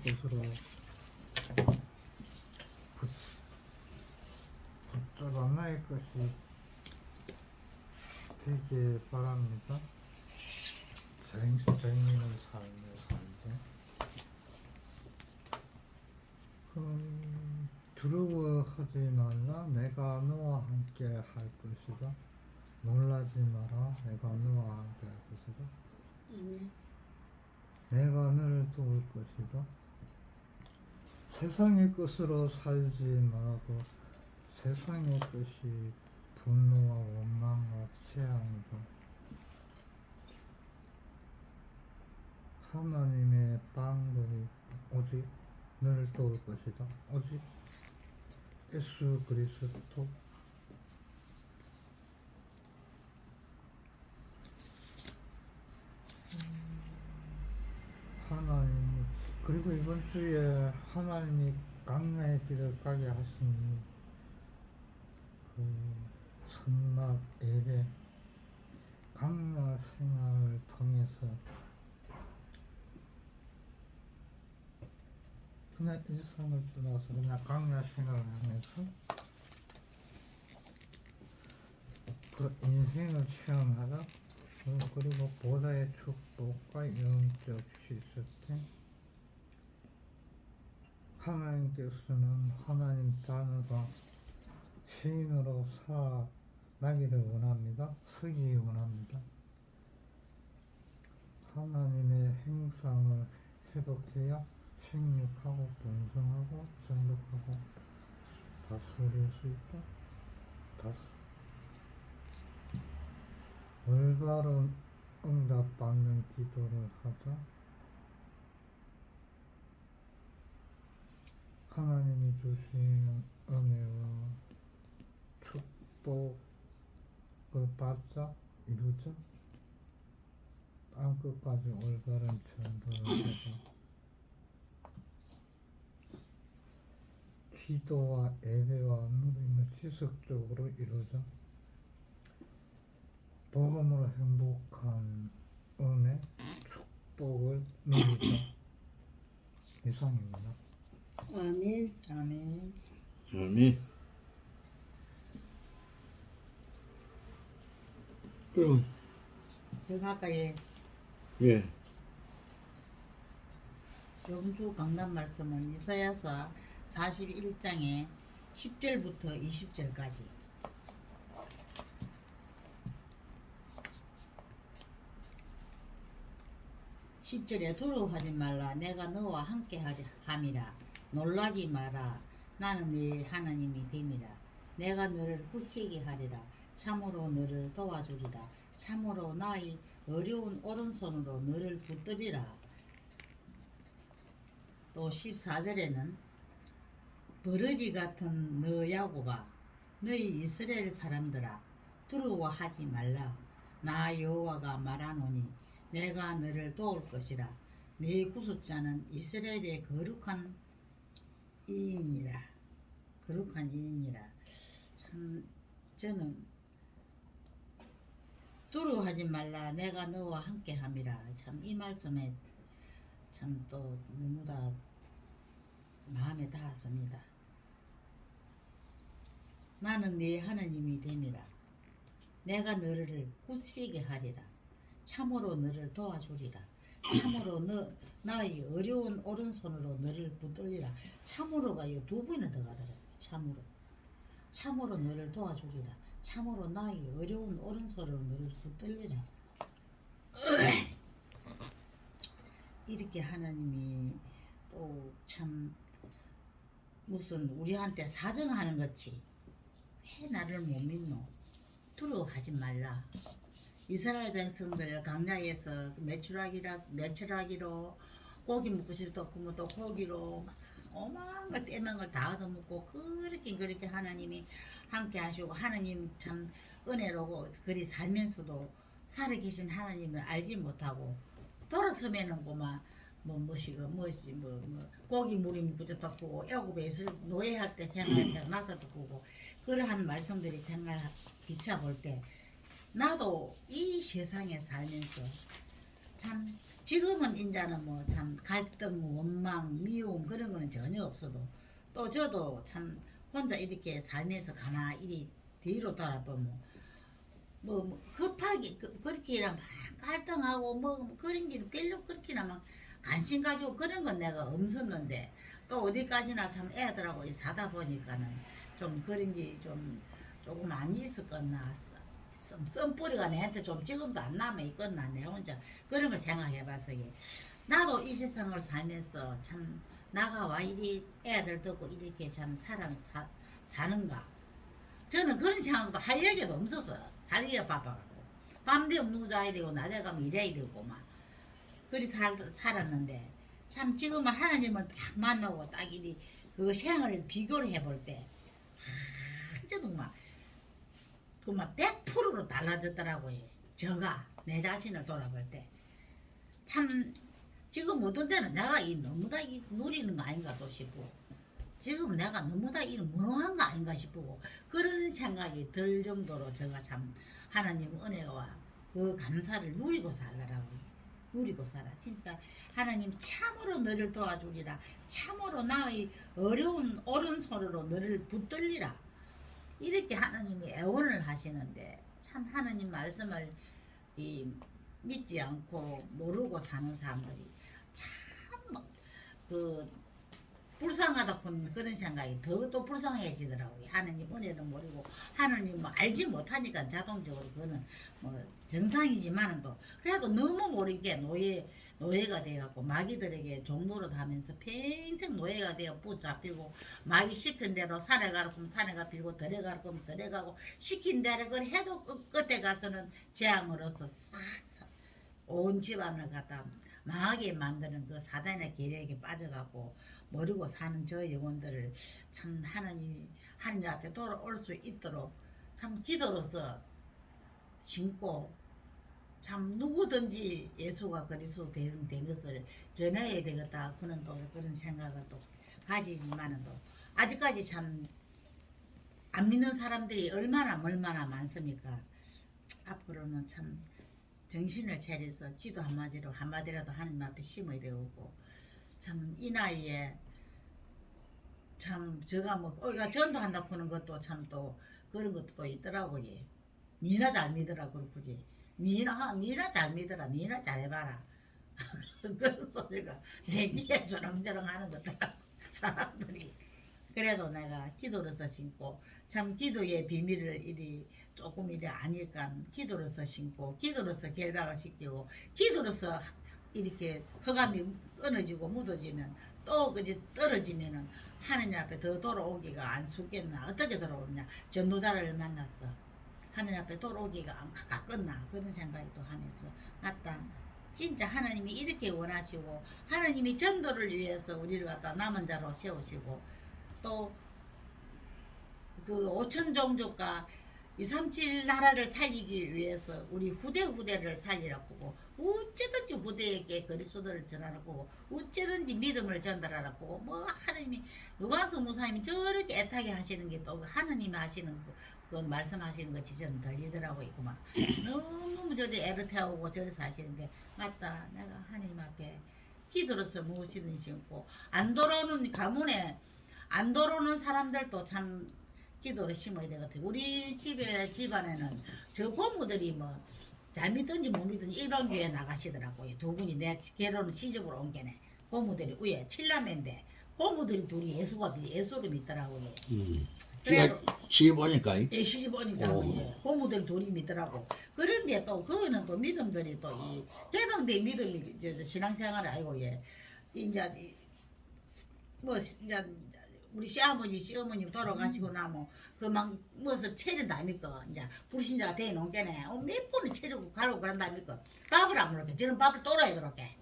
것으로 붙잡아 나의 것이 되길 바랍니다. 정인의 삶을 살게. 두려워하지 말라. 내가 너와 함께 할 것이다. 놀라지 마라. 내가 너와 함께 할 것이다. 내가 너를 도울 것이다. 세상의 것으로 살지 말고 세상의 것이 분노와 원망과 재앙이다. 하나님의 빵들이 오직 너를 도울 것이다. 오직 예수 그리스도 하나님. 그리고 이번 주에 하나님이 강야의 길을 가게 하신 그 선막 예배, 강야 생활을 통해서 그냥 일상을 떠나서 그냥 강야 생활을 하면서 그 인생을 체험하다. 그리고 보다의 축복과 영적 시스템. 하나님께서는 하나님 자녀가 시인으로 살아나기를 원합니다. 서기 원합니다. 하나님의 행상을 회복해야 생육하고 번성하고 정복하고 다스릴 수 있다. 올바른 응답받는 기도를 하자. 하나님이 주시는 은혜와 축복을 받자. 이루자. 땅끝까지 올바른 전도를 하자. 기도와 예배와 누림을 지속적으로 이루자. 복음으로 행복한 은혜, 축복을 누리자. 이상입니다. 아멘. 아멘. 아멘. 그럼 저 가까이 예. 영주 강단 말씀은 이사야서 41장에 10절부터 20절까지. 10절에 두려워하지 말라. 내가 너와 함께 함이라. 놀라지 마라. 나는 네 하나님이 됨이라. 내가 너를 굳세게 하리라. 참으로 너를 도와주리라. 참으로 나의 어려운 오른손으로 너를 붙들리라. 또 14절에는 버러지 같은 너 야곱아, 너희 이스라엘 사람들아, 두려워하지 말라. 나 여호와가 말하노니 내가 너를 도울 것이라. 네 구속자는 이스라엘의 거룩한 이인이라. 거룩한 이인이라. 참 저는 두려워하지 말라. 내가 너와 함께함이라. 참 이 말씀에 참 또 너무나 마음에 닿았습니다. 나는 네 하나님이 됨이라. 내가 너를 굳세게 하리라. 참으로 너를 도와주리라. 참으로 나의 어려운 오른손으로 너를 붙들리라. 참으로가 두 번이나 더 가더라고요. 참으로 너를 도와주리라. 참으로 나의 어려운 오른손으로 너를 붙들리라. 이렇게 하나님이 또 참 무슨 우리한테 사정하는 것이 왜 나를 못 믿노? 두려워하지 말라. 이스라엘 백성들 강야에서 매출하기로 고기 먹고 싶다 그러면 또 고기로 막 오만 걸 떼만 걸 다 얻어먹고 그렇게 하나님이 함께 하시고 하나님 참 은혜로고 그리 살면서도 살아계신 하나님을 알지 못하고 돌아서면은 고마 고기 무리 먹고 싶다 그고 애굽에서 노예할 때 생활할 때 나서도 그고 그러한 말씀들이 생활 비춰볼 때 나도 이 세상에 살면서 참 지금은 인자는 뭐 참 갈등, 원망, 미움 그런 거는 전혀 없어도 또 저도 참 혼자 이렇게 살면서 가만히 뒤로 돌아보면 뭐 급하게 그렇게나 막 갈등하고 뭐 그런 게 별로 그렇게나 막 관심 가지고 그런 건 내가 없었는데 또 어디까지나 참 애들하고 사다 보니까는 좀 그런 게 좀 조금 안 있었겠나 썸뿌리가 내한테 좀 지금도 안 남아 있겠나 내 혼자 그런 걸 생각해봐서 나도 이 세상을 살면서 참 나가와 이리 애들 듣고 이렇게 참 사는가 저는 그런 생각도 할 얘기도 없었어 살기가 바빠갖고 밤 되면 누자야 되고 낮에 가면 일해야 되고 막 그리 살았는데 참 지금은 하나님을 딱 만나고 딱 이리 그 생활을 비교를 해볼 때 완전 막 100%로 달라졌더라고요. 저가 내 자신을 돌아볼 때 참 지금 어떤 때는 내가 너무 다 누리는 거 아닌가 또 싶고 지금 내가 너무 다 무능한 거 아닌가 싶고 그런 생각이 들 정도로 제가 참 하나님 은혜와 그 감사를 누리고 살더라고요. 누리고 살아. 진짜 하나님 참으로 너를 도와주리라. 참으로 나의 어려운 오른손으로 너를 붙들리라. 이렇게 하나님이 애원을 하시는데 참 하나님 말씀을 믿지 않고 모르고 사는 사람들이 참 그 불쌍하다 그런 생각이 더 또 불쌍해지더라고요. 하나님 은혜도 모르고 하나님 뭐 알지 못하니까 자동적으로 그거는 뭐 정상이지만은 또 그래도 너무 모르게 노예가 돼갖고 마귀들에게 종노릇 하면서 평생 노예가 되어 붙잡히고 마귀 시킨 대로 산에 가라 그러면 산에 가 빌고 들에 가라 그러면 들에 가고 시킨 대로 그걸 해도 끝에 가서는 재앙으로서 싹싹 온 집안을 갖다 망하게 만드는 그 사단의 계략에 빠져갖고 모르고 사는 저 영혼들을 참 하나님 앞에 돌아올 수 있도록 참 기도로서 심고 참 누구든지 예수가 그리스도 된 것을 전해야 되겠다 그는 또 그런 생각을 또 가지지만은 또 아직까지 참 안 믿는 사람들이 얼마나 많습니까? 앞으로는 참 정신을 차려서 기도 한마디라도 하나님 앞에 심어야 되고 참 이 나이에 참 제가 뭐 전도한다 그런 것도 참 또 그런 것도 또 있더라고요. 니나 잘 믿으라 그러지. 니나 잘 믿어라. 니나 잘해봐라. 그런 소리가 내 귀에 저렁저렁 하는 것더라고 사람들이. 그래도 내가 기도로서 심고 참 기도의 비밀을 조금 아니까 기도로서 심고 기도로서 결박을 시키고 기도로서 이렇게 흑암이 끊어지고 묻어지면 또 그지 떨어지면은 하느님 앞에 더 돌아오기가 안 쉽겠나 어떻게 돌아오느냐 전도자를 만났어 하느님 앞에 돌아오기가 안 가깝겠나 그런 생각이 또 하면서 맞다 진짜 하나님이 이렇게 원하시고 하나님이 전도를 위해서 우리를 갖다 남은 자로 세우시고 또 그 5천 종족과 237 나라를 살리기 위해서 우리 후대를 살리라고 어째든지 후대에게 그리스도를 전하라고 어째든지 믿음을 전달하라고 뭐 하나님이 누가서 무사님이 저렇게 애타게 하시는 게 또 하나님이 하시는 그 말씀하시는 것이 저는 들리더라고요. 막 너무 저리 애를 태우고 저리서 하시는 게 맞다. 내가 하나님 앞에 기도로서 무엇이든 심고 안 돌아오는 가문에 안 돌아오는 사람들도 참 기도를 심어야 되거든. 우리 집안에는 저 고모들이 뭐 잘 믿든지 못 믿든지 일반교회 나가시더라고요. 두 분이 내 결혼을 시집으로 온 게네. 고모들이 위에 칠남인데 고모들이 둘이 예수를 믿더라고요. 그래도 시집 오니까 예, 시집 오니까 예, 고모들 둘이 믿더라고. 그런데 또 그거는 또 믿음들이 또 이 개방된 믿음이 신앙생활을 알고 이제 뭐 이제 우리 시어머님 돌아가시고 나면 그막 무엇을 차린다니까 이제 불신자가 돼 놓은 게네. 몇 번을 차리고 가려고 그런다니까. 밥을 안 먹게. 저는 밥을 또라이 그렇게.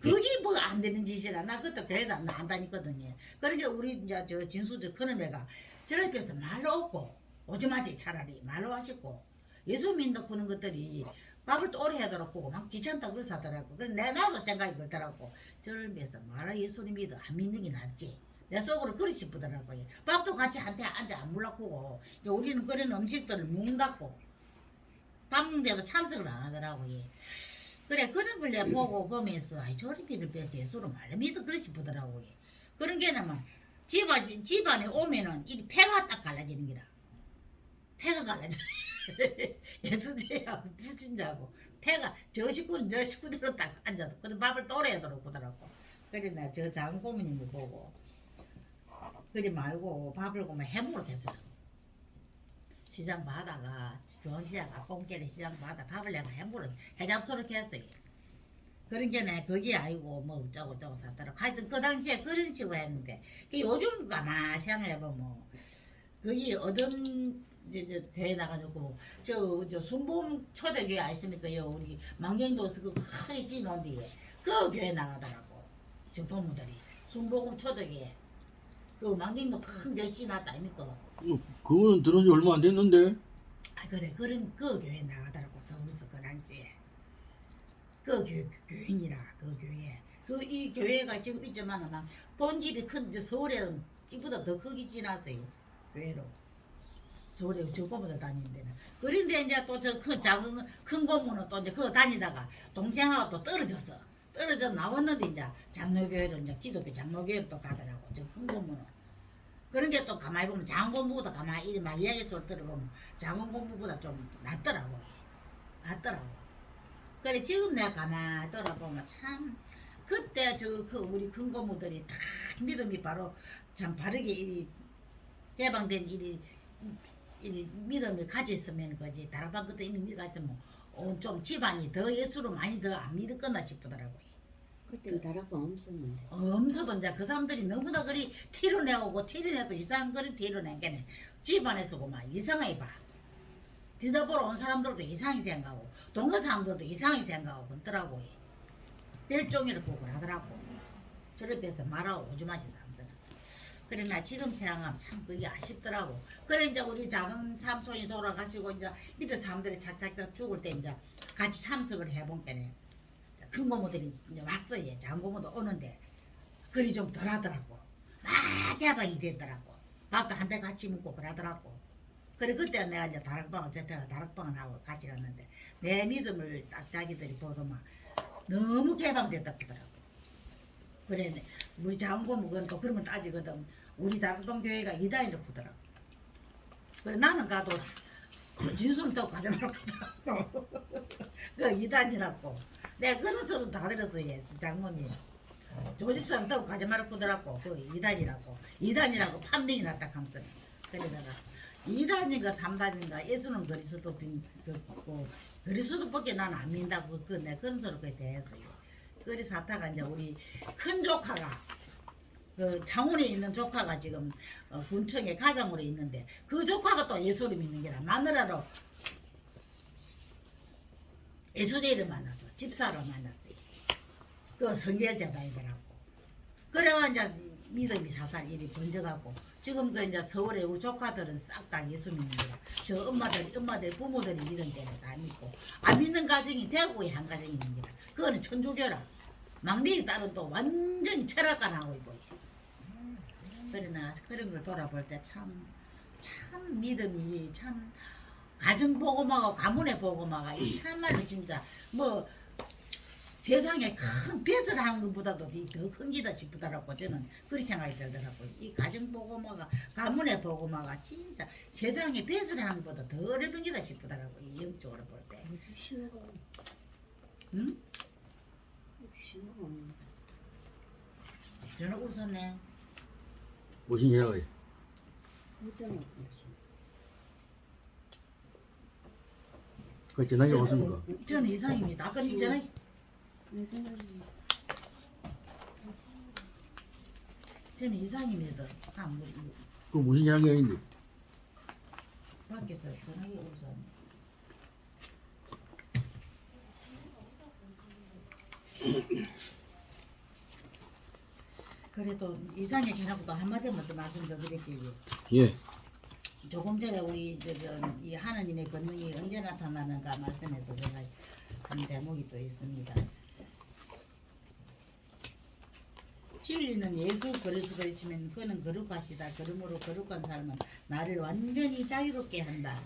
그게 뭐 안 되는 짓이라. 나 그때 교회도 안 다녔거든요. 그러니까 우리 이제 저 진수 큰 애가 저를 뵈서 말로 없고 오지 마지 차라리 말로 하시고 예수 믿는다 그런 것들이 밥을 또 오래 하더라고 막 귀찮다 그래서 하더라고. 그래 나도 생각이 그렇더라고. 저를 뵈서 말아 예수님 믿어 안 믿는 게 낫지. 내 속으로 그리 싶더라고요. 밥도 같이 한테 앉아 안 물라꾸고 이제 우리는 그런 음식들을 뭉닫고 밥 먹는데도 참석을 안 하더라고요. 그래 그런 걸 내가 보고 보면서 아이 저리 믿을 빼서 예수를 말로 믿어 그렇지 보더라고. 그런 게는 막 집안에 오면은 이 폐가 딱 갈라지는 기라. 폐가 갈라져. 예수제하고 불신자하고 폐가 저 식구는 저 식구대로 딱 앉아서 그래 밥을 또래도록 보더라고. 그래 나저 작은 고모님을 보고 그래 말고 밥을 그만 해먹으러 했어. 시장 바다가 중앙시장 앞봉길에 시장 바다 밥을 내가 해먹으러 해잡수록 했어요. 그런 게네 거기 아니고 뭐 어쩌고 저쩌고 샀더라. 하여튼 그 당시에 그런 식으로 했는데 요즘 가만 생각해보면 거기 어떤 저 교회 나가지고 저 순봉 초대교회 아십니까? 요 우리 만경도에서 그 크게 지놓은 뒤에 그 교회 나가더라고. 저 부모들이 순봉 초대교회 그 만경도 큰데 지놨다 아닙니까? 그거는 들은 지 얼마 안 됐는데. 아 그래 그런 그 교회 나가더라고 서울서 그 당시에 그 교인이라 그 교회 그 이 교회가 지금 있지만은 막 본집이 큰 저 서울에는 이보다 더 크게 지났어요 교회로 서울에 저 고모들 다니는 데는 그런데 이제 또 저 큰 작은 큰 고모는 또 이제 그거 다니다가 동생하고 또 떨어져 나왔는데 이제 장로교회로 이제 기독교 장로교회로 또 가더라고 저 큰 고모는 그런 게 또 가만히 보면 작은 고모보다 가만히 이리 막 이야기 소리 들어보면 작은 고모보다 좀 낫더라고. 그래 지금 내가 가만히 돌아보면 참 그때 저 그 우리 큰 고모들이 다 믿음이 바로 참 바르게 이리 해방된 이리 믿음을 가졌으면 거지 다락방 그때 있는 믿음 가지면 좀 집안이 더 예수로 많이 더 안 믿었거나 싶더라고요. 그때 다락방 없었는데. 엄서도 이제 그 사람들이 너무나 그리 티를 내오고 티를 내도 이상한 그리 티를 내게네 집안에서 고만 이상하게 봐. 뒤져보러 온 사람들도 이상하게 생각하고 동네 사람들도 이상하게 생각하고 그러더라고요. 멸종이라고 그러더라고. 저를 뵈서 말하고 오줌마지 삼성은. 그래 나 지금 생각하면 참 그게 아쉽더라고. 그래 이제 우리 작은 삼촌이 돌아가시고 이제 밑에 사람들이 착착착 죽을 때 이제 같이 참석을 해본 게네. 큰 고모들이 이제 왔어요. 작은 고모도 오는데 그리 좀 덜하더라고. 막 대박이 되더라고. 밥도 한 대 같이 먹고 그러더라고. 그래 그때 내가 이제 다락방을 접해가 다락방을 하고 같이 갔는데 내 믿음을 딱 자기들이 보더만 너무 개방됐다 그러더라고. 그래 우리 작은 고모는 또 그런 걸 따지거든. 우리 다락방 교회가 이단이라 부더라고. 그래 나는 가도 진수를 타고 가지 말라고 하더라고. 그 이단이라고. 내가 그런 소리 다 들었어요, 장모님. 조집사람 타고 가지 말라고 하더라고. 그 이단이라고 판명이 났다 하면서. 그러다가 2단인가 3단인가 예수는 그리스도 빈고 그리스도밖에 난 안 믿는다고 내 그런 소리 그에 대했어요. 그리 사타가 이제 우리 큰 조카가 그 창원에 있는 조카가 지금 군청에 가장으로 있는데 그 조카가 또 예수를 믿는 게라 마누라로 예수제를 만났어. 집사로 만났어요. 그 성결제다이더라고. 그래가 이제 믿음이 사살 일이 번져가고 지금 그 이제 서울에 우리 조카들은 싹 다 예수 믿는 거야. 저 엄마들 부모들이 믿는 데는 다 믿고 안 믿는 가정이 대구에 한 가정이 있는 거야. 그거는 천주교라. 막내의 딸은 또 완전히 철학가 나오고 있고. 그래 나 그런 걸 돌아볼 때 참 믿음이 참 가정 보고마가 가문의 보고마가 참말로 진짜 뭐 세상에 큰 빚을 하는 것보다도 더 큰 기다 싶더라고. 저는 그런 생각이 들더라고요. 이 가정 보고마가 가문의 보고마가 진짜 세상에 빚을 하는 것보다 더 어려운 기다 싶더라고요. 영적으로 볼 때. 신호가 응? 신호가 없는데. 저는 웃었네. 무슨 일이야? 어쩌나 그 지나게 왔습니까? 저는 이상입니다. 아까 있잖아요. 내 생각에 저는 이상입니다. 아무리 그 무슨 이야기인데? 밖에서 전화기 웃었네. 그래도 이상의 전화부터 한마디만 더 말씀 더 드릴게요. 예. 조금 전에 우리 이 하나님의 권능이 언제 나타나는가 말씀해서 제가 한 대목이 또 있습니다. 진리는 예수 그리스도 있으면 그는 거룩하시다. 그러므로 거룩한 삶은 나를 완전히 자유롭게 한다.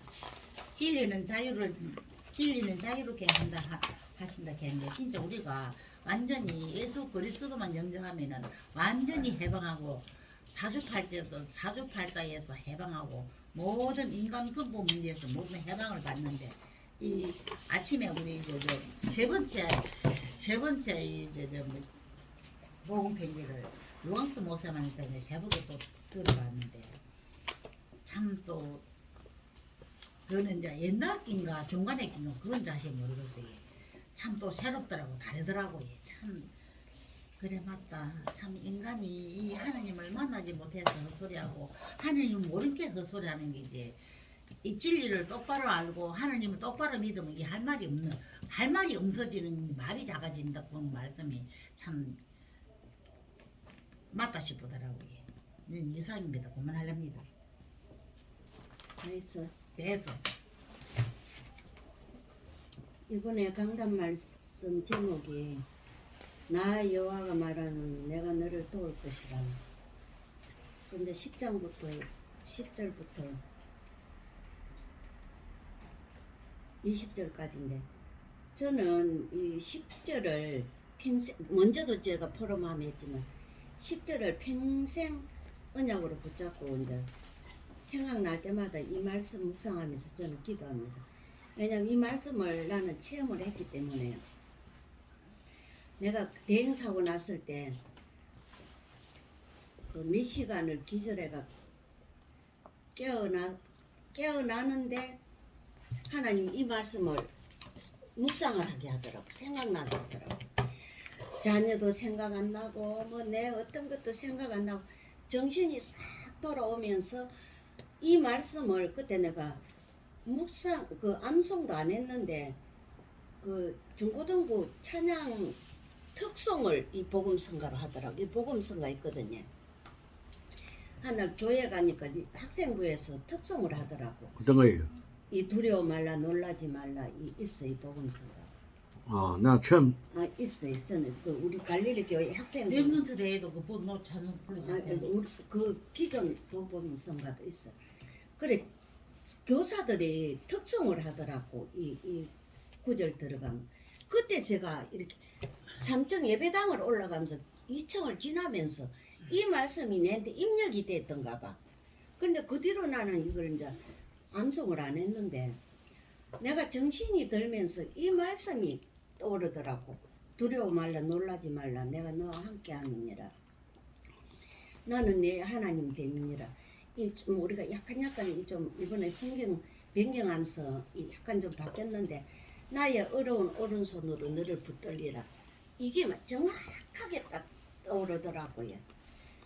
진리는 자유롭게 한다. 하신다 했는데 진짜 우리가 완전히 예수 그리스도만 영접하면은 완전히 해방하고 사주팔자에서 해방하고 모든 인간 근본 문제에서 모든 해방을 받는데 이 아침에 우리 세 번째 이제 복음 편지를 루앙스 목사님한테 이제 새벽에 또 들어봤는데 참 또 그거는 이제 옛날 낀가 중간에 낀가 그건 자세히 모르겠어요. 참 또 새롭더라고 다르더라고요. 참 그래 맞다. 참 인간이 이 하나님을 만나지 못해서 헛소리하고 하나님을 모른 게 헛소리하는 게지. 이 진리를 똑바로 알고 하나님을 똑바로 믿으면 이게 할 말이 없어지는 말이 작아진다 그런 말씀이 참 맞다 싶더라고요. 이상입니다. 그만하렵니다. 그래서 됐어. 이번에 강단 말씀 제목이 나 여호와가 말하는 내가 너를 도울 것이라. 근데 10장부터 10절부터 20절까지인데 저는 이 10절을 평생 먼저도 제가 포럼함 했지만 10절을 평생 언약으로 붙잡고 이제 생각날 때마다 이 말씀 묵상하면서 저는 기도합니다. 왜냐하면 이 말씀을 나는 체험을 했기 때문에요. 내가 대행사고 났을 때 그 몇 시간을 기절해가 깨어나는데 하나님 이 말씀을 묵상을 하게 하더라고. 생각나게 하더라고. 자녀도 생각 안 나고 뭐 내 어떤 것도 생각 안 나고 정신이 싹 돌아오면서 이 말씀을 그때 내가 묵상 그 암송도 안 했는데 그 중고등부 찬양 특송을 이 복음성가로 하더라고. 이 복음성가 있거든요. 하나 교회 가니까 학생부에서 특송을 하더라고. 어떤 거예요? 이 두려워 말라 놀라지 말라 이 있어 이 복음성가. 아, 나 처음 아 있어요. 저는 그 우리 갈릴리 교회 학생부. 랩런트레에도 그뭐 자는 아, 불러주세요. 우리 그 기존 복음성가도 있어. 그래 교사들이 특성을 하더라고 이 구절 들어가면. 그때 제가 이렇게 3층 예배당을 올라가면서 2층을 지나면서 이 말씀이 내한테 입력이 됐던가 봐. 근데 그 뒤로 나는 이걸 이제 암송을 안 했는데 내가 정신이 들면서 이 말씀이 떠오르더라고. 두려워 말라 놀라지 말라 내가 너와 함께 하느니라. 나는 내 하나님 됨이니라. 이 좀 우리가 약간 이 좀 이번에 성경 변경하면서 약간 좀 바뀌었는데 나의 어려운 오른손으로 너를 붙들리라. 이게 정확하게 딱 떠오르더라고요.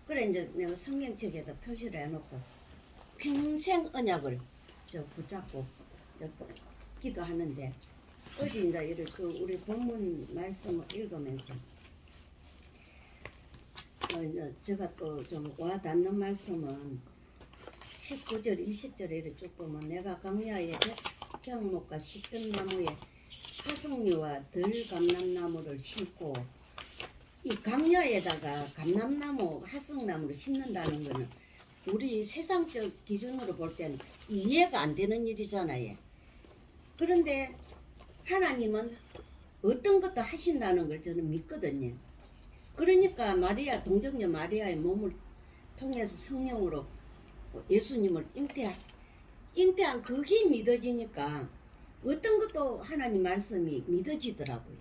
그래 이제 내가 성경책에다 표시를 해놓고 평생 언약을 붙잡고 기도하는데 어제 이제 이렇게 우리 본문 말씀을 읽으면서 제가 또 좀 와닿는 말씀은 19절 20절에 이렇게 쭉 보면 내가 강야에 백향목과 시편나무에 화석류와 들감람나무를 심고 이 강야에다가 감람나무 화석나무를 심는다는 거는 우리 세상적 기준으로 볼 때는 이해가 안 되는 일이잖아요. 그런데 하나님은 어떤 것도 하신다는 걸 저는 믿거든요. 그러니까 마리아 동정녀 마리아의 몸을 통해서 성령으로 예수님을 잉태한 그게 믿어지니까 어떤 것도 하나님 말씀이 믿어지더라고요.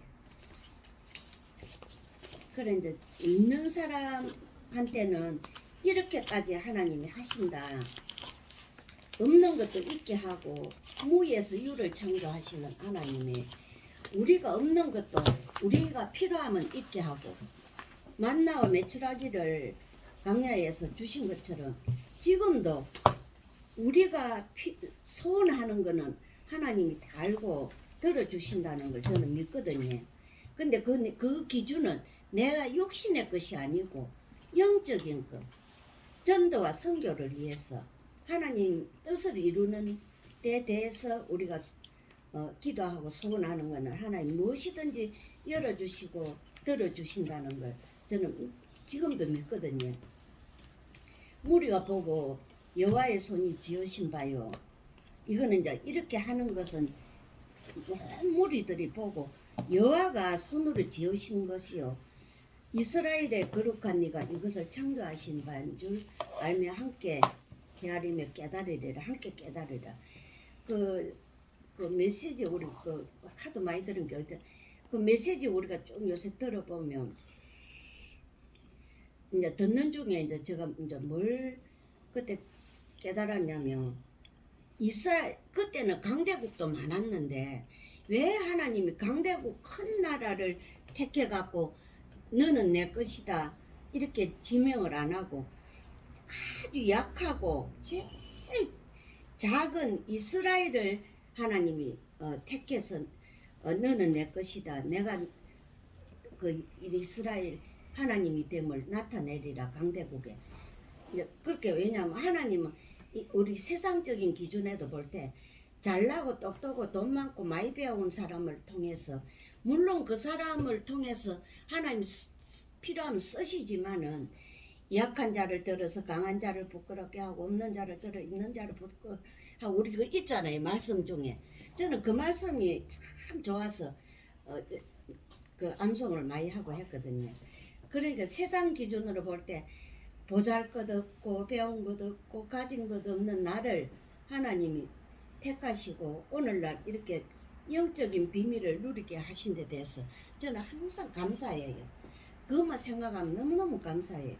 그래 이제 믿는 사람한테는 이렇게까지 하나님이 하신다. 없는 것도 있게 하고 무에서 유를 창조하시는 하나님이 우리가 없는 것도 우리가 필요하면 있게 하고 만나와 메추라기를 광야에서 주신 것처럼 지금도 우리가 소원하는 거는 하나님이 다 알고 들어주신다는 걸 저는 믿거든요. 근데 그 기준은 내가 육신의 것이 아니고 영적인 것, 전도와 선교를 위해서 하나님 뜻을 이루는 데 대해서 우리가 기도하고 소원하는 것은 하나님 무엇이든지 열어주시고 들어주신다는 걸 저는 지금도 믿거든요. 우리가 보고 여호와의 손이 지으신 바요. 이거는 이제 이렇게 하는 것은 무리들이 보고 여호와가 손으로 지으신 것이요 이스라엘의 거룩한 이가 이것을 창조하신 바인 줄 알며 함께 헤아리며 깨달으리라. 함께 깨달으리라. 그 메시지 우리 하도 많이 들은 게 어디 그 메시지 우리가 좀 요새 들어보면 이제 듣는 중에 이제 제가 이제 뭘 그때 깨달았냐면 이스라엘 그때는 강대국도 많았는데 왜 하나님이 강대국 큰 나라를 택해 갖고 너는 내 것이다 이렇게 지명을 안 하고 아주 약하고 제일 작은 이스라엘을 하나님이 택해서 너는 내 것이다 내가 그 이스라엘 하나님이 됨을 나타내리라 강대국에 그렇게 왜냐하면 하나님은 우리 세상적인 기준에도 볼 때 잘나고 똑똑하고 돈 많고 많이 배운 사람을 통해서 물론 그 사람을 통해서 하나님 필요하면 쓰시지만은 약한 자를 들어서 강한 자를 부끄럽게 하고 없는 자를 들어 있는 자를 부끄럽게 하고 우리 그 있잖아요 말씀 중에 저는 그 말씀이 참 좋아서 그 암송을 많이 하고 했거든요. 그러니까 세상 기준으로 볼 때 보잘것없고 배운 것 없고 가진 것 없는 나를 하나님이 택하시고 오늘날 이렇게 영적인 비밀을 누리게 하신 데 대해서 저는 항상 감사해요. 그것만 생각하면 너무너무 감사해요.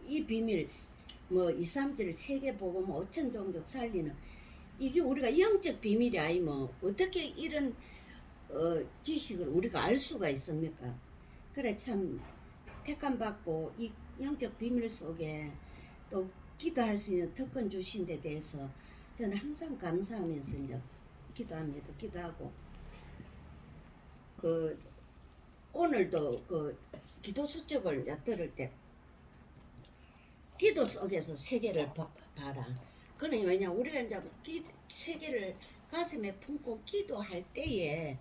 이 비밀 뭐 2, 3절 세계복음 5천 종족 살리는 이게 우리가 영적 비밀이 아니면 어떻게 이런 지식을 우리가 알 수가 있습니까? 그래 참 택함 받고 이 영적 비밀 속에 또 기도할 수 있는 특권 주신 데 대해서 저는 항상 감사하면서 이제 기도합니다. 기도하고 그 오늘도 그 기도 수첩을 들을 때 기도 속에서 세계를 봐라. 그러니 왜냐 우리가 이제 세계를 가슴에 품고 기도할 때에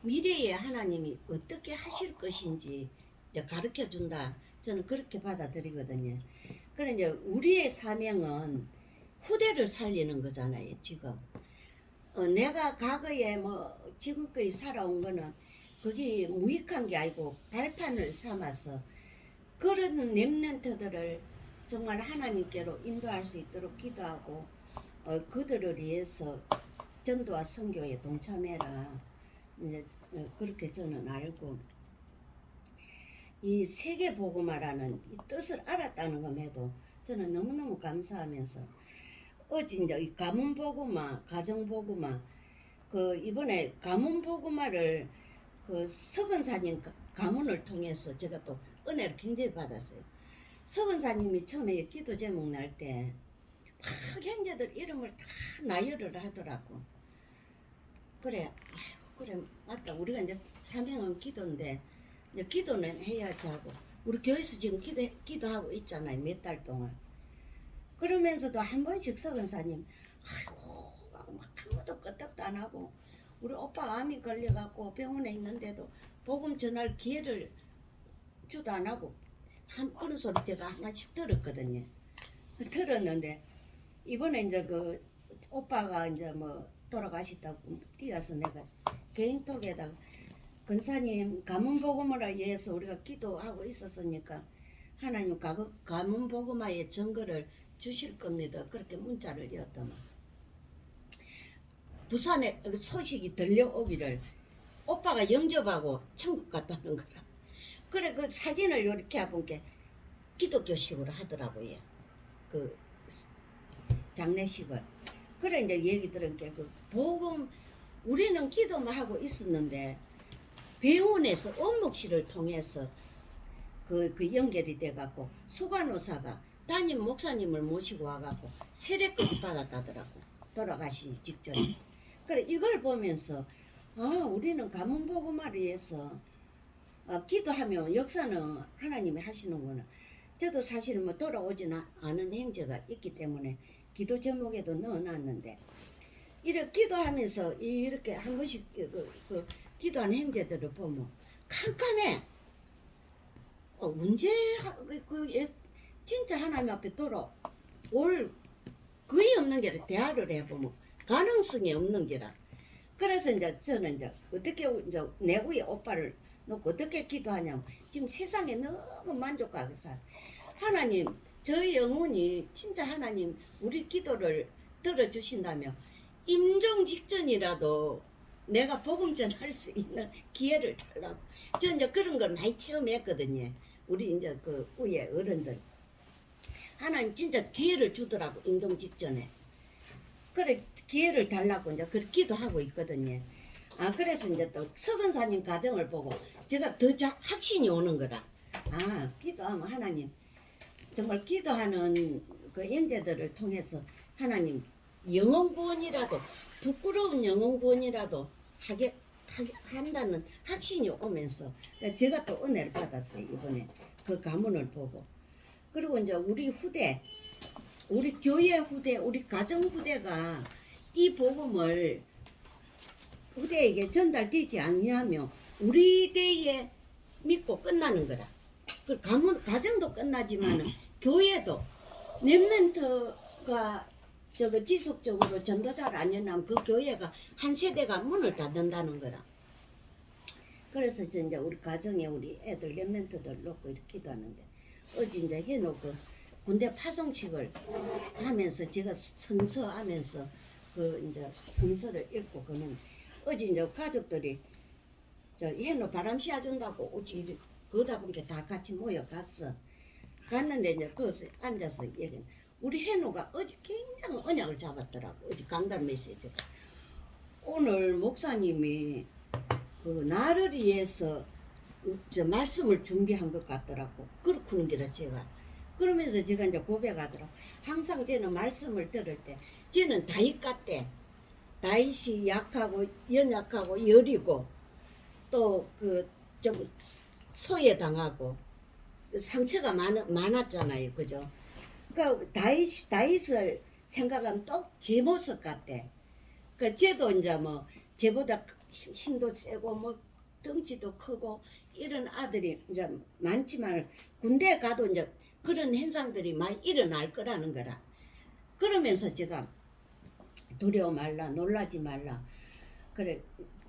미래에 하나님이 어떻게 하실 것인지 이제 가르쳐 준다. 저는 그렇게 받아들이거든요. 그래 이제 우리의 사명은 후대를 살리는 거잖아요. 지금 내가 과거에 뭐 지금까지 살아온 거는 그게 무익한 게 아니고 발판을 삼아서 그런 렘넌트들을 정말 하나님께로 인도할 수 있도록 기도하고 그들을 위해서 전도와 선교에 동참해라. 이제 그렇게 저는 알고 이 세계 복음화라는 이 뜻을 알았다는 것에도 저는 너무너무 감사하면서 어제 이제 이 가문 복음화, 가정 복음화 그 이번에 가문 복음화를 그 서건사님 가문을 통해서 제가 또 은혜를 굉장히 받았어요. 서건사님이 처음에 기도 제목 날 때 막 형제들 이름을 다 나열을 하더라고. 그래, 아이고, 그래 맞다. 우리가 이제 사명은 기도인데 이제 기도는 해야지 하고 우리 교회에서 지금 기도하고 있잖아요. 몇 달 동안. 그러면서도 한 번씩 서건사님 아이고 막 아무도 끄떡도 안 하고 우리 오빠 암이 걸려갖고 병원에 있는데도 복음 전할 기회를 주도 안 하고 그런 소리 제가 하나씩 들었거든요. 들었는데 이번에 이제 그 오빠가 이제 뭐 돌아가셨다고 뛰어서 내가 개인톡에다가 권사님 가문 복음화를 위해서 우리가 기도하고 있었으니까 하나님 가문 복음화의 증거를 주실 겁니다. 그렇게 문자를 이었더만 부산에 소식이 들려오기를 오빠가 영접하고 천국 갔다는 거라. 그래 그 사진을 이렇게 해본 게 기독교식으로 하더라고요. 그 장례식을. 그래 이제 얘기 들은 게 그 복음 우리는 기도만 하고 있었는데 병원에서 원목실을 통해서 그 연결이 돼갖고 수간호사가 담임 목사님을 모시고 와갖고 세례까지 받았다더라고. 돌아가시기 직전에. 그래 이걸 보면서 우리는 가문 복음화를 위해서 기도하면 역사는 하나님이 하시는구나. 저도 사실은 뭐 돌아오지는 않은 형제가 있기 때문에 기도 제목에도 넣어놨는데 이렇게 기도하면서 이렇게 한 번씩 기도하는 형제들을 보면 캄캄해. 언제 진짜 하나님 앞에 돌아올 거의 없는 게라 대화를 해보면 가능성이 없는 게라 그래서 이제 저는 이제 어떻게 이제 내 위에 오빠를 놓고 어떻게 기도하냐면 지금 세상에 너무 만족하게 살. 하나님 저희 영혼이 진짜 하나님 우리 기도를 들어주신다면 임종 직전이라도 내가 복음 전할 수 있는 기회를 달라고. 저 이제 그런 걸 많이 체험했거든요. 우리 이제 그 위에 어른들 하나님 진짜 기회를 주더라고 임종 직전에. 그래 기회를 달라고 이제 그렇게 기도하고 있거든요. 아 그래서 이제 또 서건사님 가정을 보고 제가 더 확신이 오는 거라. 아 기도하면 하나님 정말 기도하는 그 형제들을 통해서 하나님 영혼 구원이라도 부끄러운 영혼 구원이라도 한다는 확신이 오면서 제가 또 은혜를 받았어요. 이번에 그 가문을 보고. 그리고 이제 우리 후대 우리 교회 후대 우리 가정 후대가 이 복음을 후대에게 전달되지 않냐면 우리 대에 믿고 끝나는 거라. 그 가정도 끝나지만 교회도 랩런트가 저거 지속적으로 전도자를 안 연하면 그 교회가 한 세대가 문을 닫는다는 거라. 그래서 이제 우리 가정에 우리 애들 랩런트들 놓고 이렇게 기도하는데 어제 이제 해놓고 군대 파송식을 하면서 제가 성서하면서 그 이제 성서를 읽고 그는 어제 이제 가족들이 저 해놓 바람 씌워준다고 우리 그러다 보니까 다 같이 모여갔어. 갔는데 이제 거기서 앉아서 얘기. 우리 해노가 어제 굉장히 언약을 잡았더라고. 어제 강단 메시지가. 오늘 목사님이 그 나를 위해서 저 말씀을 준비한 것 같더라고. 그렇구는 게라 제가. 그러면서 제가 이제 고백하더라고. 항상 쟤는 말씀을 들을 때 쟤는 다윗 같대. 다윗이 약하고 연약하고 여리고 또 그 좀 소외당하고 상처가 많았잖아요. 그죠? 그러니까 다윗을 생각하면 또 제 모습 같대. 그 쟤도 이제 뭐 쟤보다 힘도 세고 뭐 덩치도 크고 이런 아들이 이제 많지만 군대 가도 이제 그런 현상들이 많이 일어날 거라는 거라. 그러면서 제가 두려워 말라, 놀라지 말라. 그래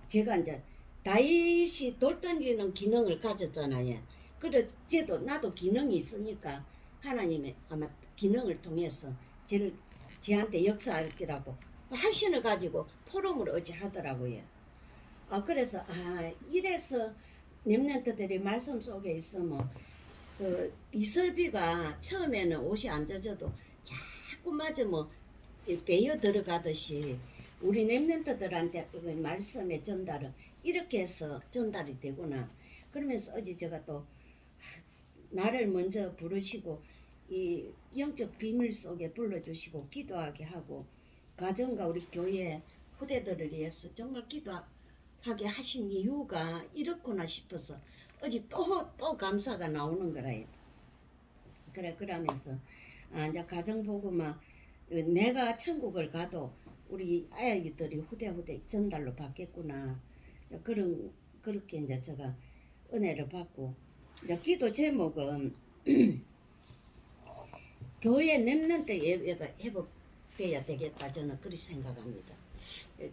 제가 이제 다윗이 돌 던지는 기능을 가졌잖아요. 그래 쟤도 나도 기능이 있으니까 하나님의 아마 기능을 통해서 쟤한테 역사할 거라고 확신을 가지고 포럼을 어찌 하더라고요. 그래서 이래서 렘넌트들이 말씀 속에 있으면 그 이설비가 처음에는 옷이 안 젖어도 자꾸 맞으면 베어 들어가듯이 우리 렘넌트들한테 그 말씀의 전달은 이렇게 해서 전달이 되구나. 그러면서 어제 제가 또 나를 먼저 부르시고 이 영적 비밀 속에 불러주시고 기도하게 하고 가정과 우리 교회 후대들을 위해서 정말 기도하게 하신 이유가 이렇구나 싶어서 어제 또 감사가 나오는 거라요. 그러면서 이제 가정 보고만 내가 천국을 가도 우리 아이들이 후대 전달로 받겠구나. 그렇게 이제 제가 은혜를 받고 이제 기도 제목은 교회 렘넌트 예배가 회복돼야 되겠다 저는 그렇게 생각합니다.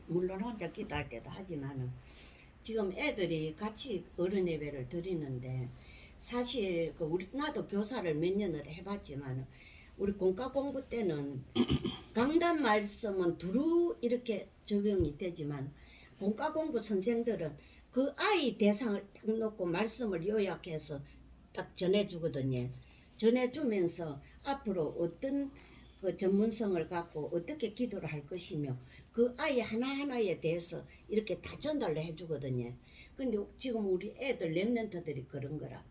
물론 혼자 기도할 때도 하지만은 지금 애들이 같이 어른 예배를 드리는데 사실 그 나도 교사를 몇 년을 해봤지만 우리 공과 공부 때는 강단 말씀은 두루 이렇게 적용이 되지만 공과 공부 선생들은 그 아이 대상을 딱 놓고 말씀을 요약해서 딱 전해주거든요. 전해주면서 앞으로 어떤 그 전문성을 갖고 어떻게 기도를 할 것이며 그 아이 하나하나에 대해서 이렇게 다 전달을 해주거든요. 근데 지금 우리 애들 렘넌트들이 그런 거라.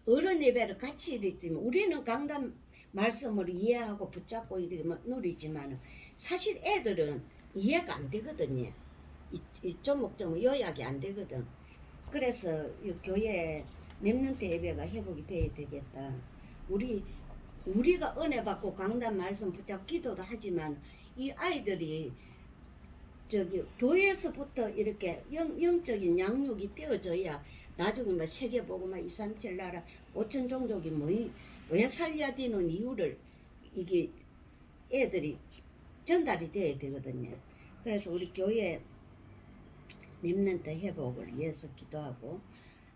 어른 예배를 같이 이랬지만 우리는 강단 말씀을 이해하고 붙잡고 이렇게 누리지만 사실 애들은 이해가 안 되거든요. 이 조목조목 요약이 안 되거든. 그래서 이 교회 렘넌트 예배가 회복이 돼야 되겠다. 우리가 은혜 받고 강단 말씀 붙잡고 기도도 하지만 이 아이들이 저기 교회에서부터 이렇게 영적인 양육이 되어져야 나중에 막 세계복음화 237 나라 5천 종족이 왜 살려야 되는 이유를 이게 애들이 전달이 돼야 되거든요. 그래서 우리 교회 렘넌트 회복을 위해서 기도하고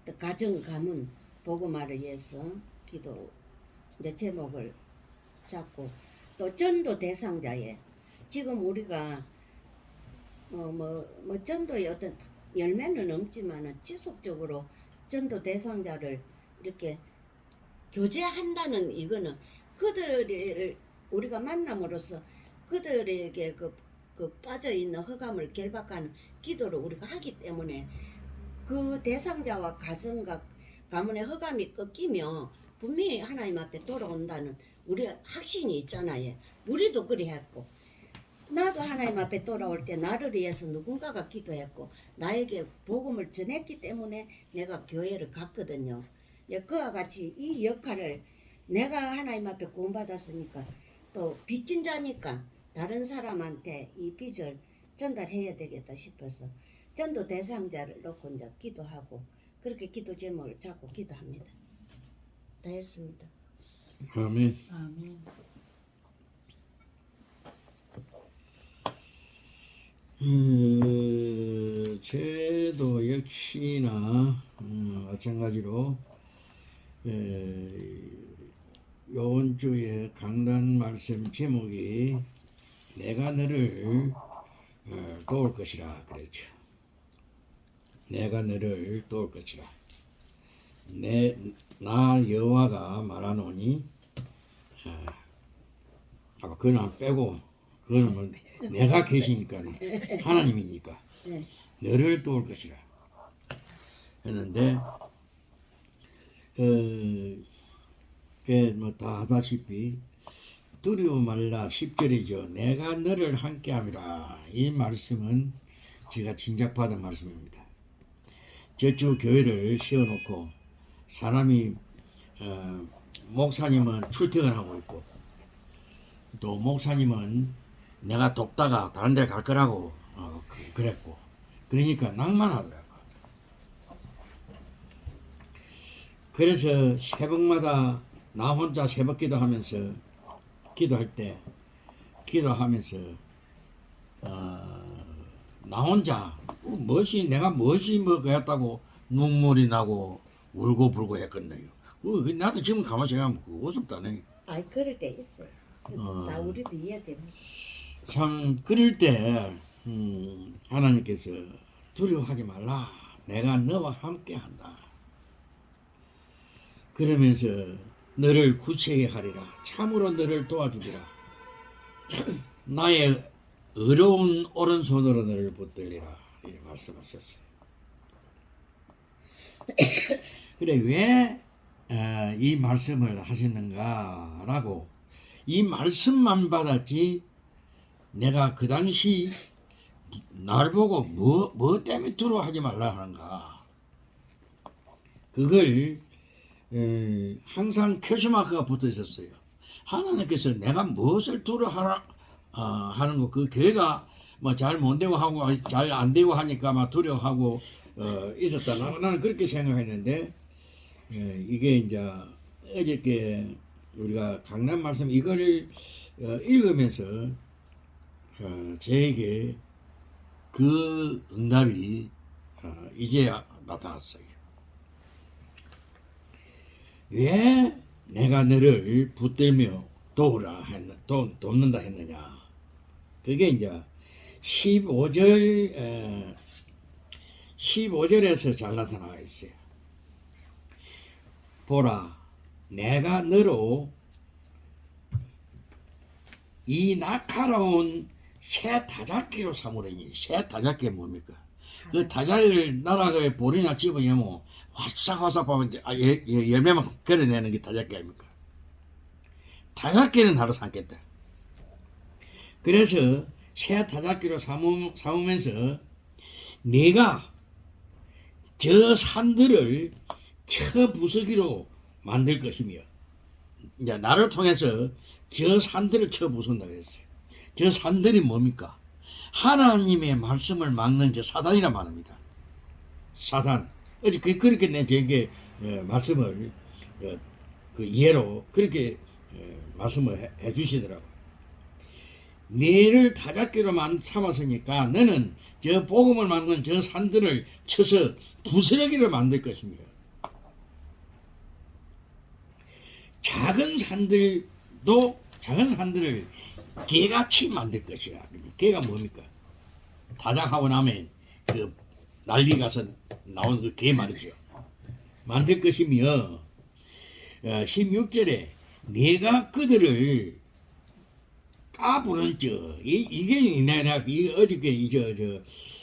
또 가정 가문 복음화를 위해서 기도 이제 제목을 잡고 또 전도 대상자에 지금 우리가 뭐 전도의 어떤 열매는 없지만은 지속적으로 전도 대상자를 이렇게 교제한다는 이거는 그들을 우리가 만남으로써 그들에게 그 빠져 있는 허감을 결박하는 기도를 우리가 하기 때문에 그 대상자와 가정과 가문의 허감이 꺾이면 분명히 하나님 앞에 돌아온다는 우리 확신이 있잖아요. 우리도 그래 했고 나도 하나님 앞에 돌아올 때 나를 위해서 누군가가 기도했고 나에게 복음을 전했기 때문에 내가 교회를 갔거든요. 예, 그와 같이 이 역할을 내가 하나님 앞에 구원받았으니까 또 빚진 자니까 다른 사람한테 이 빚을 전달해야 되겠다 싶어서 전도 대상자를 놓고 이제 기도하고 그렇게 기도 제목을 잡고 기도합니다. 다 했습니다. 아멘. 아멘. 저도 역시나 마찬가지로 요번 주에 강단 말씀 제목이 내가 너를 도울 것이라 그랬죠. 내가 너를 도울 것이라. 나 여호와가 말하노니 그건 빼고 그거는 뭐 내가 계시니까 하나님이니까 네. 너를 도울 것이라 했는데 뭐 다 하다시피 두려워 말라 10절이죠. 내가 너를 함께함이라. 이 말씀은 제가 진작받은 말씀입니다. 저쪽 교회를 세워놓고 사람이 목사님은 출퇴근하고 있고 또 목사님은 내가 돕다가 다른 데 갈 거라고 그랬고 그러니까 낭만하더라고. 그래서 새벽마다 나 혼자 새벽 기도하면서 나 혼자 내가 무엇이 뭐 그랬다고 눈물이 나고 울고 불고 했거든요. 나도 지금 가만히 생각하면 우습다네. 아이 그럴 때 있어요. 나 우리도 이해됩니다. 참 그럴 때 하나님께서 두려워하지 말라. 내가 너와 함께한다. 그러면서 너를 구체하게 하리라. 참으로 너를 도와주리라. 나의 의로운 오른손으로 너를 붙들리라. 이렇게 말씀하셨어요. 그래 왜 이 말씀을 하셨는가라고 이 말씀만 받았지 내가 그 당시 날 보고 뭐 때문에 두려워하지 말라 하는가 그걸 항상 표시마크가 붙어 있었어요. 하나님께서 내가 무엇을 두려워하라 하는 거 그 교회가 뭐 잘 못 되고 하고 잘 안 되고 하니까 막 두려워하고 있었다. 나는 그렇게 생각했는데 이게 이제 어저께 우리가 강단 말씀 이거를 읽으면서 저에게 그 응답이 이제 나타났어요. 왜 내가 너를 붙들며 돕는다 했느냐. 그게 이제 15절에서 잘 나타나 있어요. 보라, 내가 너로 이 날카로운 새 다잡기로 삼으려니. 새 다잡기 뭡니까? 그 다잡이를 나락을 볼이나 집어내면 화싹화싹 보면 열매만 걸어내는 게 다잡기 아닙니까? 다잡기는 나로 삼겠다. 그래서 새 다잡기로 삼으면서 네가 저 산들을 쳐 부수기로 만들 것이며 이제 나를 통해서 저 산들을 쳐 부순다 그랬어요. 저 산들이 뭡니까? 하나님의 말씀을 막는 저 사단이란 말입니다. 사단. 어제 그렇게 내 되게 말씀을 그 예로 그렇게 말씀을 해 주시더라고요. 뇌를 타작기로만 삼았으니까 너는 저 복음을 만든 저 산들을 쳐서 부스러기로 만들 것입니다. 작은 산들을 개같이 만들 것이라. 개가 뭡니까? 타작하고 나면 그 난리 가서 나오는 그 개 말이죠. 만들 것이며 16절에 내가 그들을 까부른즉 이게 내가 어저께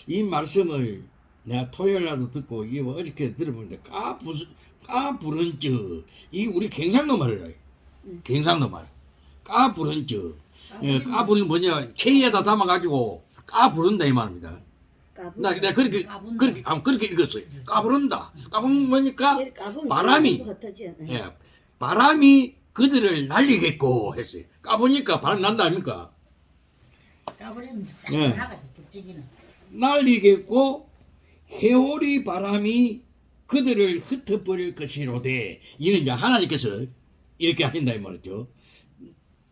이 말씀을 내가 토요일날도 듣고 이 어저께 들어보는데 까부른즉 이 우리 경상도 말이라. 경상도 말. 까부른즉 까부는 뭐냐? 체에다 담아가지고 까부른다 이 말입니다. 내가 그렇게 읽었어요. 까부른다. 까부는 뭐니까 바람이 바람이 그들을 날리겠고 했어요. 까보니까 바람 난다 아닙니까? 까버리면 쫙 예. 나가지 뚝지기는. 날리겠고 해오리 바람이 그들을 흩어버릴 것이로되 이는 이제 하나님께서 이렇게 하신다 이 말이죠.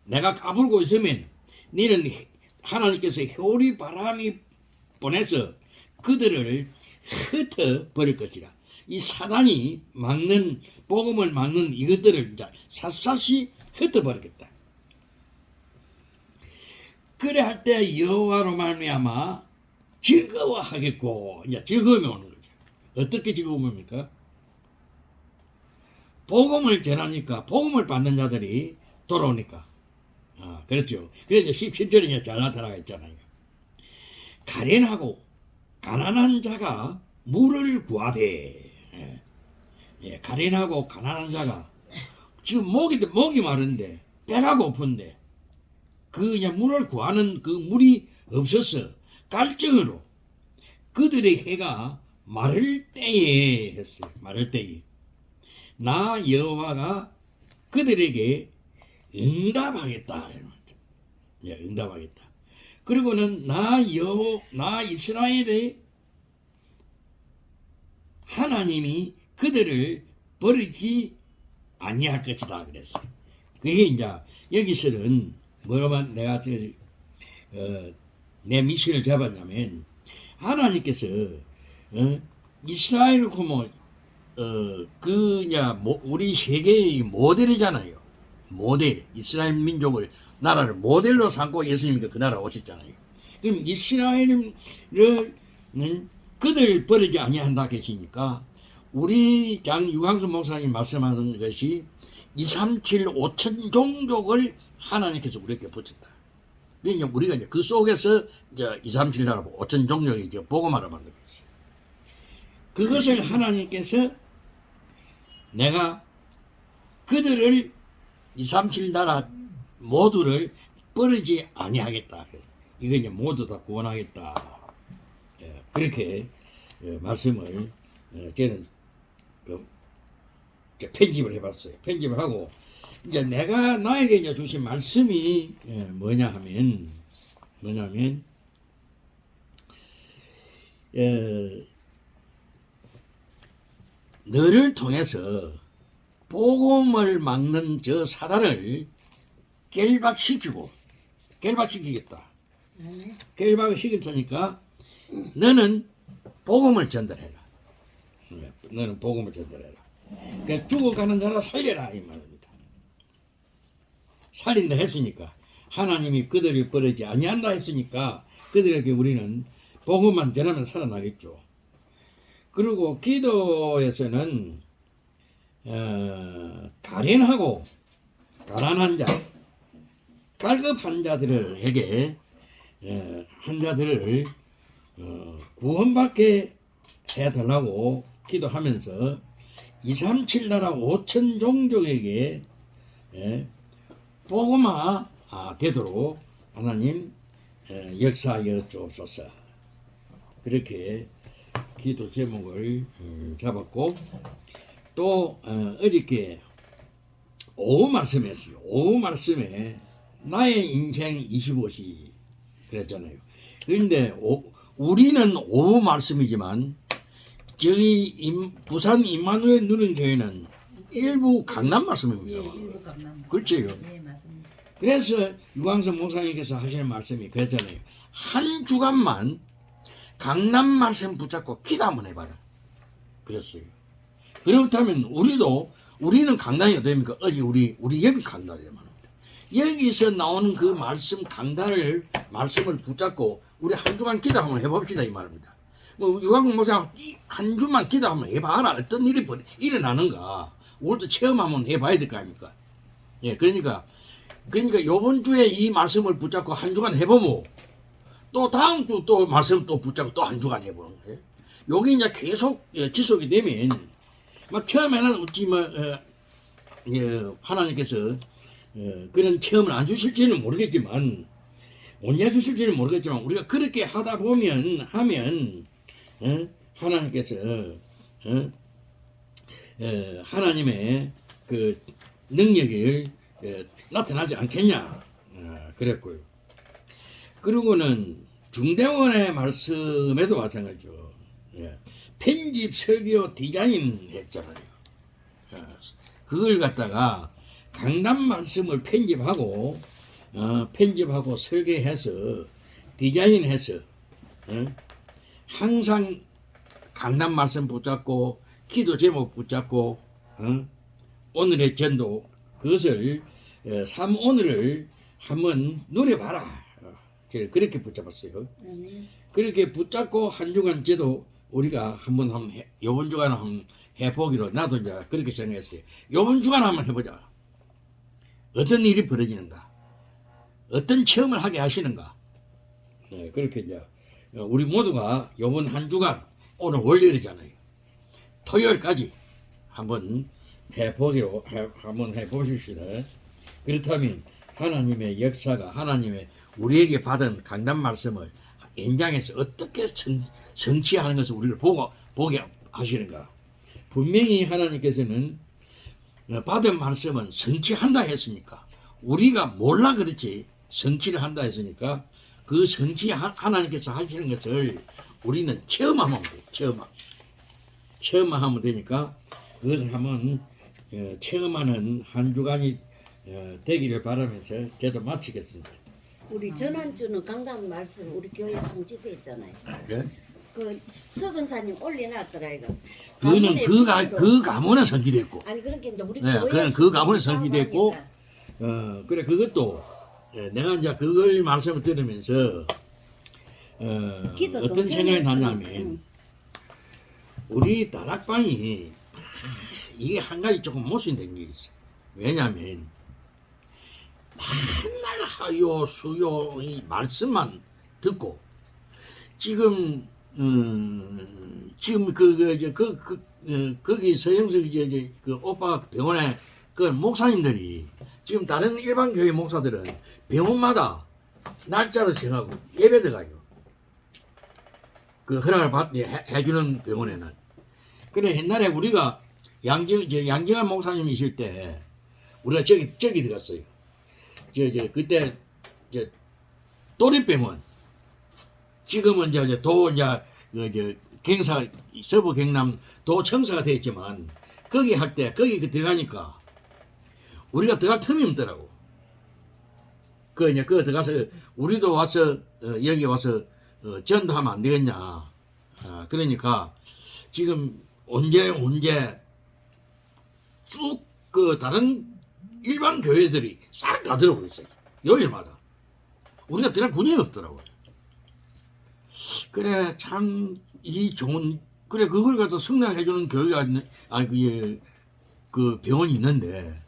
내가 까불고 있으면 너는 하나님께서 해오리 바람이 보내서 그들을 흩어버릴 것이라. 이 사단이 막는 복음을 막는 이것들을 이제 샅샅이 흩어버리겠다. 그래 할 때 여호와로 말미암아 즐거워하겠고 이제 즐거움이 오는 거죠. 어떻게 즐거움입니까? 복음을 전하니까 복음을 받는 자들이 돌아오니까. 그렇죠. 그래서 17절에 이제 잘 나타나가 있잖아요. 가련하고 가난한 자가 물을 구하되 가련하고 가난한 자가 지금 목이 마른데 배가 고픈데 그냥 물을 구하는 그 물이 없어서 갈증으로 그들의 해가 마를 때에 했어요. 마를 때에 나 여호와가 그들에게 응답하겠다. 응답하겠다. 그리고는 나 이스라엘의 하나님이 그들을 버리지 아니할 것이다 그랬어요. 그게 이제 여기서는 뭐만 내가 내 미션을 잡았냐면 하나님께서 이스라엘을 보면 우리 세계의 모델이잖아요. 모델 이스라엘 민족을 나라를 모델로 삼고 예수님이 그 나라 오셨잖아요. 그럼 이스라엘은 그들 버리지 아니한다 계시니까 우리 유광수 목사님 말씀하는 것이 237 5천 종족을 하나님께서 우리에게 붙였다. 그러니까 우리가 이제 그 속에서 이제 237 나라 5천 종족이 이제 복음화를 만든 것이죠. 그것을 하나님께서 내가 그들을 237 나라 모두를 버리지 아니하겠다. 이거 이제 모두 다 구원하겠다. 그렇게 말씀을 저는 편집을 해봤어요. 편집을 하고 이제 내가 나에게 이제 주신 말씀이 뭐냐면 너를 통해서 복음을 막는 저 사단을 결박시키겠다. 결박을 시킬 테니까 너는 복음을 전달해라. 너는 복음을 전달해라. 그러니까 죽어가는 자라 살려라 이 말입니다. 살린다 했으니까 하나님이 그들을 버리지 아니한다 했으니까 그들에게 우리는 복음만 전하면 살아나겠죠. 그리고 기도에서는 가련하고 가난한 자, 갈급한 자들에게 한 자들을 구원받게 해달라고 기도하면서 237 나라 5천 종족에게 복음화 되도록 하나님 역사하여 주옵소서. 그렇게 기도 제목을 잡았고 또 어저께 오후 말씀했어요. 오후 말씀에 나의 인생 25시 그랬잖아요. 그런데 우리는 오후 말씀이지만 저희 부산 임마누엘 누른 교회는 일부 강남 말씀입니다. 예, 일부 강남. 그렇죠. 네, 맞습니다. 그래서 유광석 목사님께서 하시는 말씀이 그랬잖아요. 한 주간만 강남 말씀 붙잡고 기도 한번 해봐라. 그랬어요. 그렇다면 우리는 강단이 어디입니까? 어디 우리 여기 강단이란 말입니다. 여기서 나오는 그 말씀을 붙잡고 우리 한 주간 기도 한번 해봅시다 이 말입니다. 뭐 유광석 목사 한 주만 기도 한번 해봐라. 어떤 일이 일어나는가. 우리도 체험 한번 해봐야 될 거 아닙니까? 예, 그러니까 요번 주에 이 말씀을 붙잡고 한 주간 해보고 또 다음 주 또 말씀 또 붙잡고 또 한 주간 해보는 거예요. 여기 이제 계속 지속이 되면 막 처음에는 어찌 하나님께서 그런 체험을 안 주실지는 모르겠지만 언제 주실지는 모르겠지만 우리가 그렇게 하다 보면 하나님께서 하나님의 그 능력을 나타나지 않겠냐 그랬고요. 그리고는 중대원의 말씀에도 마찬가지죠. 편집, 설교, 디자인 했잖아요. 그걸 갖다가 강단 말씀을 편집하고 설계해서 디자인해서 항상 강단 말씀 붙잡고 기도 제목 붙잡고 오늘의 전도 그것을 오늘을 한번 누려봐라. 그렇게 붙잡았어요. 그렇게 붙잡고 한 주간 저도 우리가 요번 주간 한번 해보기로 나도 이제 그렇게 생각했어요. 요번 주간 한번 해보자. 어떤 일이 벌어지는가? 어떤 체험을 하게 하시는가? 네, 그렇게 이제 우리 모두가 요번 한 주간 오늘 월요일이잖아요. 토요일까지 한번 한번 해보십시다. 그렇다면 하나님의 역사가 하나님의 우리에게 받은 강단 말씀을 현장에서 어떻게 성취하는 것을 우리를 보게 하시는가. 분명히 하나님께서는 받은 말씀은 성취한다 했으니까 우리가 몰라 그렇지 성취를 한다 했으니까 그 성취 하나님께서 하시는 것을 우리는 체험하면 돼요. 체험하면 되니까 그것을 한번 체험하는 한 주간이 되기를 바라면서 저도 마치겠습니다. 우리 전환주는 강단 말씀 우리 교회 성지됐잖아요. 그래? 그 서근사님 올려놨더라 이거. 그거는 그 가문에 성기됐고. 아니 그렇게 이제 우리 네, 교회 그건 그 가문에 성기됐고. 그래 그것도 내가 이제 그걸 말씀을 들으면서 어떤 생각이 나냐면 우리 다락방이 이게 한 가지 조금 모순된 게 있어. 왜냐하면 맨날 하요 수요 이 말씀만 듣고 지금 거기 서영석 그 오빠 병원에 그 목사님들이 지금 다른 일반 교회 목사들은 병원마다 날짜를 정하고 예배 들어가요. 그 허락을 해주는 병원에는. 그래 옛날에 우리가 양정환 목사님이실 때 우리가 저기 들어갔어요. 그때 도립병원 지금은 경사 서부 경남 도청사가 되었지만 거기 할 때 거기 들어가니까 우리가 들어갈 틈이 없더라고. 그 들어가서 우리도 와서 여기 와서 전도하면 안 되겠냐. 그러니까 지금 언제 쭉 그 다른 일반 교회들이 싹 다 들어오고 있어요. 요일마다. 우리가 들어갈 군인이 없더라고요. 그래 참 이 좋은 그래 그걸 갖다 승낙해주는 교회가 그 병원이 있는데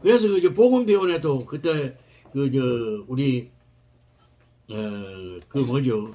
그래서 그 보건병원에도 그때 우리 그 뭐죠